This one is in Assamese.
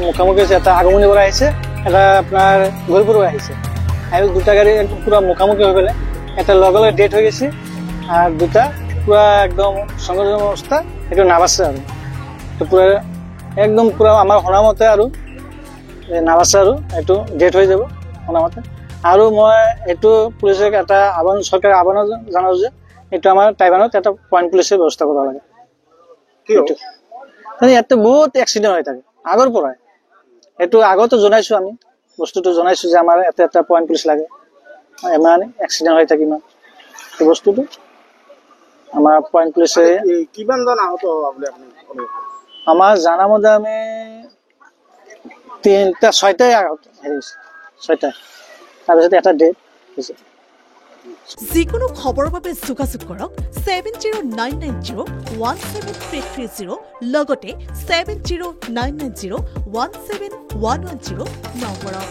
মুখামুখি এটা আগমনী পৰা আহিছে, এটা আপোনাৰ গলপুৰ আহিছে, আৰু দুটা গাড়ী পুৰা মুখামুখি হৈ গ'লে এটা লগে লগে ডেট হৈ গৈছে, আৰু দুটা পুৰা একদম সংঘৰ্ষ অৱস্থা এইটো নাবাচে আৰু পুৰা একদম পুৰা আমাৰ শুনামতে আৰু নাবাচে আৰু এইটো ডেট হৈ যাব শুনামতে। আৰু মই এইটো পুলিচক এটা চৰকাৰে আহ্বান জনাওঁ যে এইটো আমাৰ টাইবানত এটা পইণ্ট পুলিচৰ ব্যৱস্থা কৰিব লাগে। ইয়াতে বহুত এক্সিডেণ্ট হৈ থাকে আগৰ পৰাই, এইটো আগতো জনাইছো, আমি বস্তুটো জনাইছো যে আমাৰ এটা এটা পইণ্ট পুলিচ লাগে, ইমান এক্সিডেণ্ট হৈ থাকে ইমান এই বস্তুটো আমাৰ পইণ্ট পুলিচে। কিমানজন আহত আমাৰ জানামতে আমি 6টাই আহত হেৰিছে, 6টাই, তাৰপিছত এটা ডেট হৈছে। যিকোনো খবৰৰ বাবে যোগাযোগ কৰক 7099017330 লগতে 7099017110 নম্বৰত।